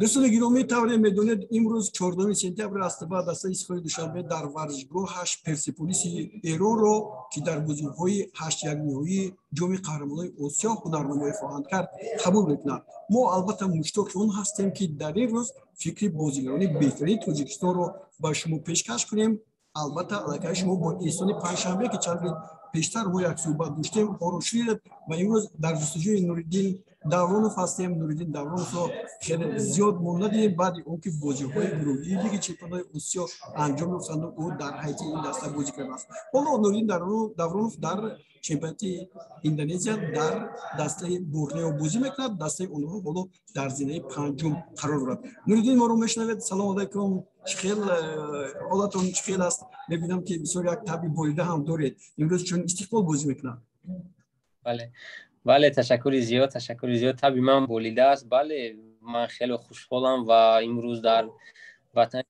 دوستان گرامی، طور میدونید امروز 14 سپتامبر است و دسته ایستگاه دوشنبه در ورزشگاهش پرسپولیس ایران رو که در بازی‌های 8 نهایی جام قهرمانان آسیا هنرنمایی خواهند کرد قبول می‌کند. ما البته مشتاق اون هستیم که در این روز فکری بازیگران بهترین تاجیکستان رو با شما پیشکش کنیم. البته اگر شما با ایستان پنجشنبه که چند پیشتر ما یک صحبت داشتیم آروشید و امروز در جستجوی نوریدین دورانوف هستیم. نوریدین دورانوف رو خیلی زیاد مونده بعد اون که بازی‌های گروهی لیگ چمپیونان آسیا انجام یافتند او در حیطه این دسته بازی کرده است. حالا نوریدین دورانوف در چمپیونات اندونزیا در دسته بورنئو بازی میکند. دسته اونها بالا در زینه پنجم قرار دارد. نوریدین ما رو میشنوید؟ سلام علیکم. خیلی حالتون چخیل است؟ میبینم که بسیار یک طبی بریده هم دارید. امروز چون استقبال بازی میکنم. بله تشکر زیاد. طبی من بریده است. بله من خیلی خوشحالم و امروز در وطن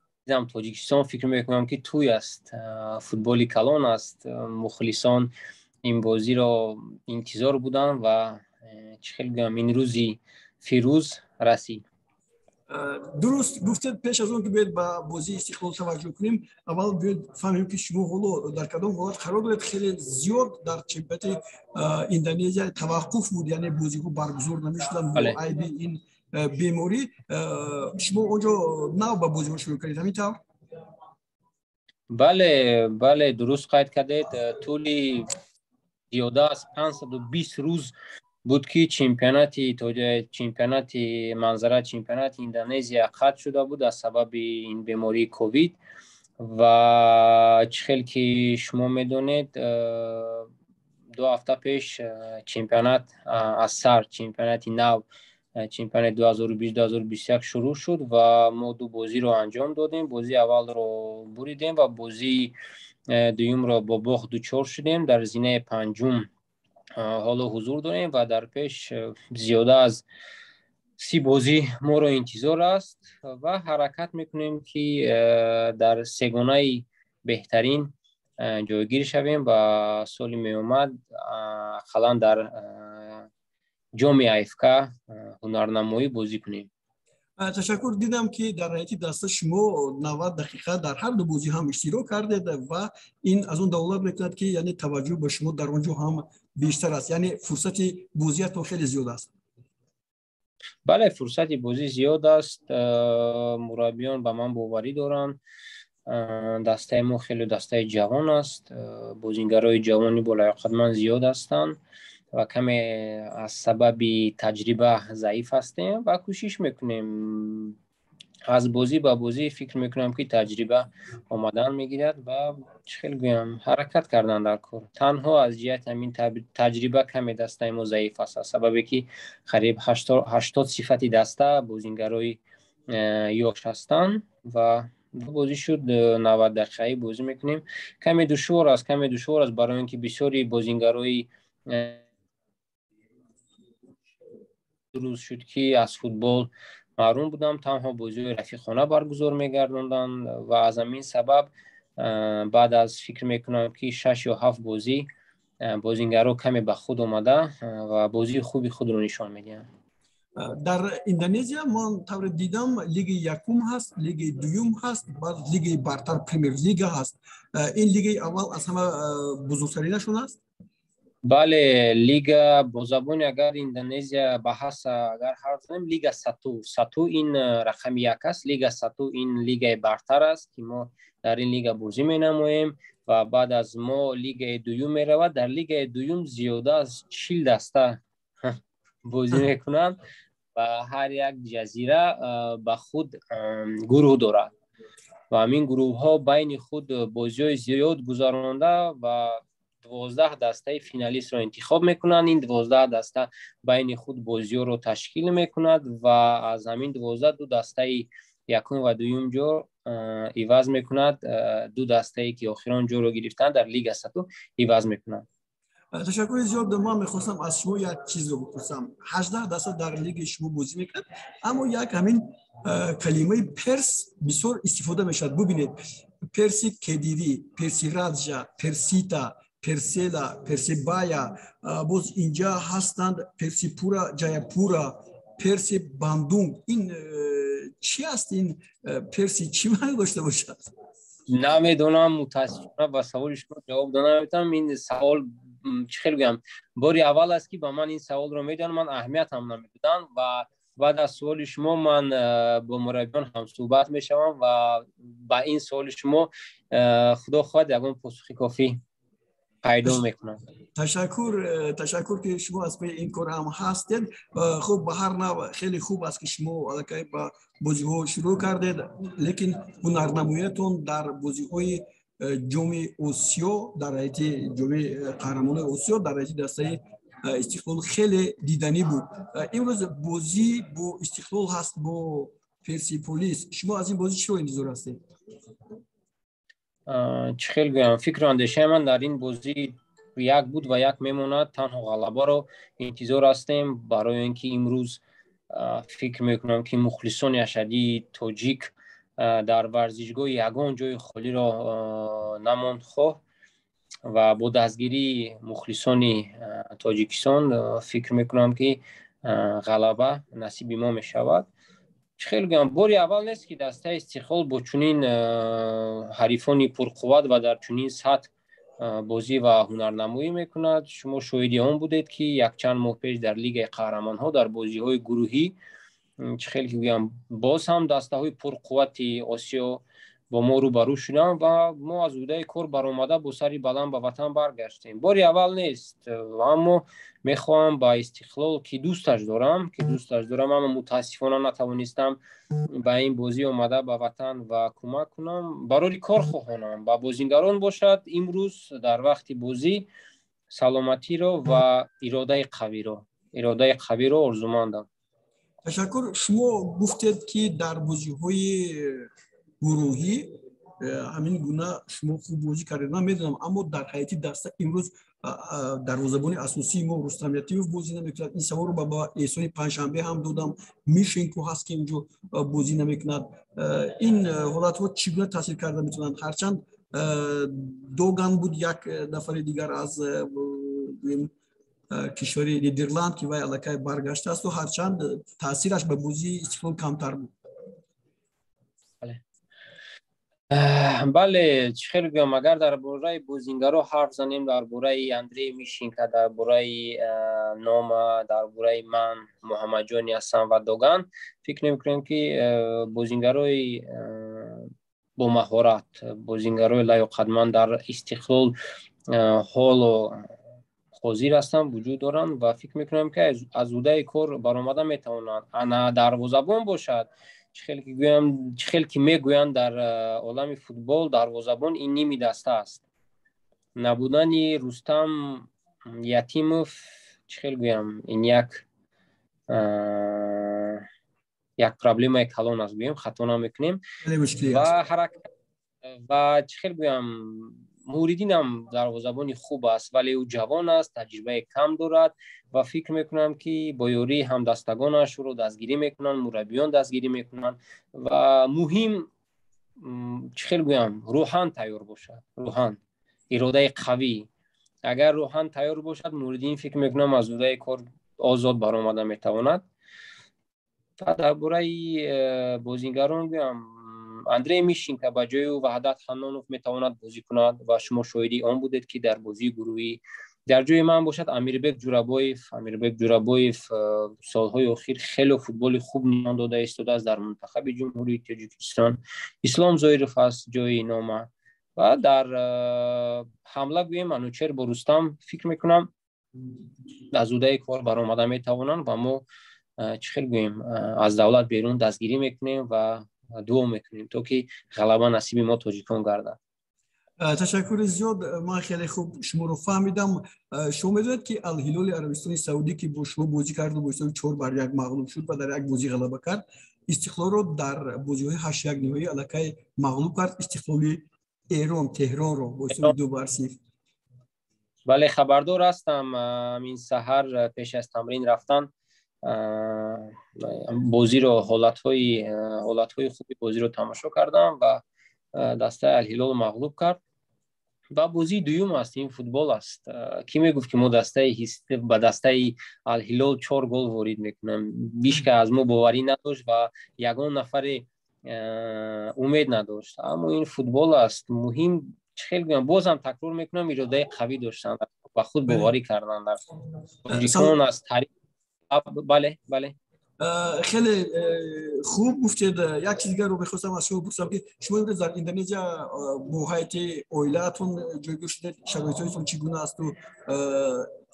تاجیکستان فکر میکنم که توی است، فوتبالی کلان است. مخلصان این بازی را انتظار بودن و خیلی گم این روزی فیروز رسید. درست گفتید. پیش از اون که باید با بازی استقلال توجه کنیم اول باید فهمیم که شما حالا در کدام حالت قرار دارید. خیلی زیاد در چمپیونات اندونزیا توقف بود، یعنی بازی‌ها برگزار نمی‌شدن با عیب این بیماری. شما اونجا نو با بازی شروع کردید همینطور؟ بله درست قید کردید. طولی زیاده از 520 روز بود که چمپیونات اندونزیا قطع شده بود از سبب این بیماری کووید و چخیل که شما میدونید 2 هفته پیش چمپیونات از سر چمپیونات نو چمپیونات 2020-2021 شروع شد و ما 2 بازی رو انجام دادیم. بازی اول رو بریدیم و بازی دوم رو با باخت دچار شدیم. در زینه پنجم حالا حضور داریم و در پیش زیاده از 30 بازی ما رو انتظار است و حرکت میکنیم که در سگانه بهترین جایگیر شویم و سال می اومد خلا در جام افک هنرنمایی بازی کنیم. تشکر. دیدم که در حیاتی دسته شما 90 دقیقه در هر 2 بازی هم اشتراک کردید و این از اون دولت میکند که یعنی توجه به شما در اونجا هم بیشتر است، یعنی فرصت بازی تو خیلی زیاد است. بله فرصت بازی زیاد است. مربیان به من باوری دارن. دسته ما خیلی دسته جوان است. بازیگرای جوانی بالاقدمان زیاد هستند و کمی از سبب تجربه ضعیف هستیم و کوشش میکنیم از بازی به بازی فکر میکنم که تجربه آمدن میگیرد و خیلی گویم حرکت کردن در کار. تنها از جهت همین تجربه کمی دسته ما ضعیف است، سببی که قریب 80 صفت دسته بازیگرای یوش هستند و بازی شد 90 دقیقه بازی میکنیم. کمی دشوار است برای اینکه بسیاری بازیگرای روز شد که از فوتبال محروم بودم، تنها بازی رفیقانه برگزار میگردوندن و از همین سبب بعد از فکر میکنم که 6 یا 7 بازی بازیگرا کمی به خود اومده و بازی خوبی خود رو نشان میدن. در اندونزیا من طور دیدم لیگ یکم هست، لیگ دوم هست، بعد لیگ برتر پرمیر لیگ هست. این لیگ اول از همه بزرگترینشون است. بله لیگ با زبان اگر اندونزیا بحث اگر حرف زنیم لیگ ساتو این رقم 1 است. لیگ ساتو این لیگ برتر است که ما در این لیگ بازی می نماییم و بعد از ما لیگ دوم می رود. در لیگ دوم زیاده از 40 دسته بازی میکنن و هر یک جزیره به خود گروه دارد و همین گروه ها بین خود بازی های زیاد گذرانده و 12 دسته فینالیست را انتخاب میکنند. این 12 دسته بین خود بازی رو تشکیل میکند و از همین 12 2 دسته یکم و دوم جا عوض میکند. 2 دسته که آخران جا رو گرفتن در لیگ ساتو عوض میکنند. تشکر زیاد. من میخواستم از شما یک چیز رو بپرسم. 18 دسته در لیگ شما بازی میکند، اما یک همین کلمه پرس بسیار استفاده میشد. ببینید پرسی کدیری، پرسی رادجا، پرسیتا، پرسیلا، پرسی بایا، باز اینجا هستند پرسی پورا، جای پورا، پرسی باندونگ این چی است؟ این پرسی چی معنی داشته باشد؟ نمیدونم، متاسفانه با سوال شما جواب نمیتونم. این سوال چی خیلی بگم، باری اول است که با من این سوال رو میدن، من اهمیت هم نمیدادم و بعد از سوال شما من با مربیان هم صحبت میشوم و با این سوال شما خدا خواهد یکون پاسخی کافی پیدا میکنم. تشکر که شما از پی این کار هم هستید. خب به هر نوع خیلی خوب است که شما الکی با بازی ها شروع کردید، لیکن هنرنماییتون در بازی های جام آسیا در حیطه جام قهرمانان آسیا در حیطه دسته استقلال خیلی دیدنی بود. امروز بازی با استقلال هست با پرسپولیس، شما از این بازی چی رو انتظار هستید؟ چه خیلی گویم، فکر و اندیشه من در این بازی یک بود و یک میموند. تنها غلبه رو انتظار هستیم، برای اینکه امروز فکر میکنم که مخلصان اشدی تاجیک در ورزشگاه یگان جای خالی را نماند خواه و با دستگیری مخلصان تاجیکستان فکر میکنم که غلبه نصیب ما میشود. خیلی گم باری اول نیست که دسته استقلال با چنین حریفانی پرقوت و در چنین سطح بازی و هنرنمایی میکند. شما شاهدی آن بودید که یک چند ماه پیش در لیگ قهرمان ها در بازی های گروهی خیلی گم باز هم دسته های پرقوت آسیا با ما رو برو شدن و ما از اوده کار برآمده با سری بلند به وطن برگشتیم. باری اول نیست و اما میخوام با استقلال که دوستش دارم اما متاسفانه نتوانستم با این بازی آمده به وطن و کمک کنم. برای کار خواهانم با بازیگران باشد امروز در وقت بازی سلامتی را و اراده قوی را آرزومندم. تشکر. شما گفتید که در بازی های گروهی همین گونه شما خوب بازی کردید، من میدونم، اما در حیاتی دسته امروز دروازه‌بان اساسی ما رستم یتیموف بازی نمیکند. این سوال رو با احسان پنجشنبه هم دادم، میشینکو هست که اینجا بازی نمیکند. این حالت ها چگونه تاثیر کرده میتونند؟ هرچند دوگان بود یک نفر دیگر از کشور نیدرلند که وای الکی برگشته است و هرچند تاثیرش به بازی استقلال کمتر بود. بله خیلی گم، اگر در باره بازیگرا حرف زنیم، در باره اندری میشینکا، در باره نام، در باره من محمد جانی هستم و دوگان، فکر نمی‌کنم که بازیگرای با مهارت، بازیگرای لیاقتمند در استقلال حال و حاضر هستن، وجود دارن و فکر میکنم که از اوده کار برآمده میتوانند. انا دروازه‌بان باشد، خیلی که میگویند در عالم فوتبال دروازه‌بان این نیمی دسته است. نبودن رستم یتیموف خیلی گویم این یک پرابلم کلان است، گویم خطا نمیکنیم و حرکت و خیلی گویم موریدین هم دروازه‌بان خوب است ولی او جوان است، تجربه کم دارد و فکر میکنم که با یاری هم دستگانش رو دستگیری میکنن، مربیان دستگیری میکنن و مهم خیلی گویم روحان تیار باشد، روحان اراده قوی. اگر روحان تیار باشد موریدین فکر میکنم از اوده کار آزاد برآمده میتواند. و درباره بازیگران گویم اندری میشینکا با جای وحدت حنانوف میتواند بازی کند و شما شاهدی آن بودید که در بازی گروهی در جای من باشد امیربک جورابویف سالهای اخیر خیلی فوتبال خوب نشان داده ایستاده است در منتخب جمهوری تاجیکستان. اسلام زایروف است جای نامه و در حمله گویم منوچهر با رستم فکر میکنم از اوده کار برآمده میتوانند و ما چخیل گویم از دولت بیرون دستگیری میکنیم و دعا میکنیم تا که غلبه نصیب ما تاجیکان گردد. تشکر زیاد. من خیلی خوب شما رو فهمیدم. شما میدونید که الهلال عربستان سعودی که با شما بازی کرد و با 4-1 مغلوب شد و در یک بازی غلبه کرد، استقلال رو در بازی‌های 8-1 نهایی الکی مغلوب کرد. استقلال ایران تهران رو با 2-0. بله خبردار هستم. این سحر پیش از تمرین رفتن بازی رو حالت‌های خوبی بازی رو تماشا کردم و دسته الهلال مغلوب کرد و بازی دوم است این فوتبال است. کی میگفت که ما دسته با دسته الهلال 4 گل وارد میکنم؟ بیش که از ما باوری نداشت و یگان نفر امید نداشت. اما این فوتبال است مهم. خیلی گفتم بازم تکرار میکنم اراده قوی داشتن و خود باوری کردن در تاجیکان از تاریخ. بله خیلی خوب گفتید. یک چیز دیگر رو می‌خواستم از شما بپرسم که شما در اندونزیا با هیئت اویلاتون جایگزین شدید، شرایطتون چگونه است و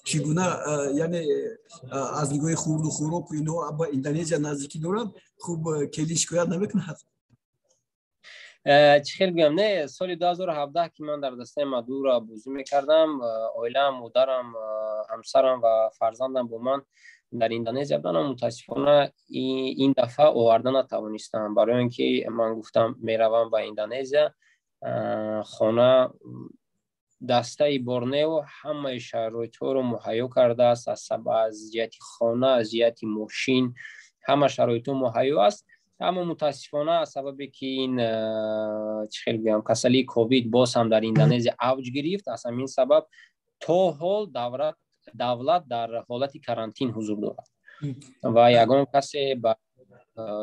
چگونه یعنی از نگاه خورد و خوراک و اینا با اندونزیا نزدیکی دارد؟ خوب کلی شکایت نمی‌کند؟ چه خیلی بگم نه، سال 2017 که من در دسته مادورا بازی میکردم، عائله‌ام، مادرم، همسرم و فرزندم با من در اندونزیا بودن. متاسفانه این دفعه آوردن نتوانستم، برای اینکه من گفتم میروم به اندونزیا. خانه دسته بورنئو همه شرایط رو مهیا کرده است، از جهت خانه، از جهت ماشین، همه شرایط مهیا است. اما متاسفانه از سببی که این چه خیلی بگم کسری کووید باز هم در اندونزیا اوج گرفت، از همین سبب تا حال دولت در حالت کارانتین حضور دارد و یگان کسی به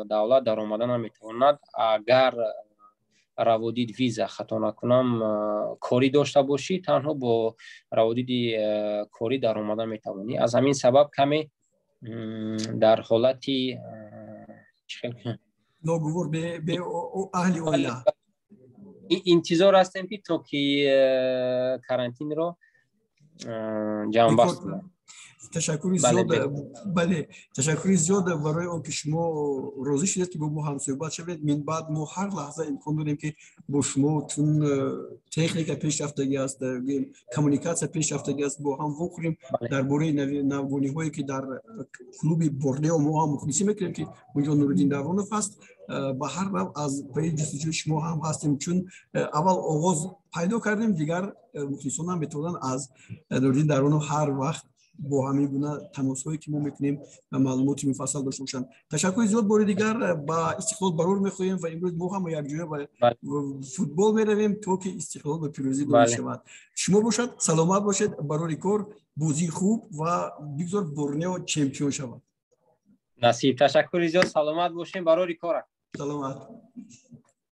دولت در آمدن نمیتواند اگر روادید ویزا خطا نکنم کاری داشته باشی، تنها با روادید کاری در آمدن میتوانی. از همین سبب کمی در حالتی ناگوار به اهل اویلا انتظار هستیم که تا که کارانتین رو جمع بست کنم. تشکر زیاد. بله تشکر زیاد برای آنکه شما راضی شدید که با ما هم صحبت شوید. من بعد ما هر لحظه امکان داریم که با شما چون تکنیک پیشرفتگی است، کمیونیکاسیون پیشرفتگی است، با هم بخوریم درباره نوانی هایی که در کلوب بورنئو ما هم مخلصی میکنیم که اونجا نورالدین درونوف است. به هر نوع از پی جستجوی شما هم هستیم، چون اول آغاز پیدا کردیم، دیگر مخلصان هم بتونن از نورالدین درونوف هر وقت با همین گونه تماس‌هایی که ما می‌کنیم و معلومات مفصل داشته باشند. تشکر زیاد. بار دیگر با استقلال برور می‌خواهیم و امروز ما هم یک جای با فوتبال می‌رویم تا که استقلال به پیروزی داده شود. شما باشد سلامت باشید، برای کار بازی خوب و بگذار بورنئو چمپیون شود. نصیب. تشکر زیاد. سلامت باشین، برای کار. سلامت.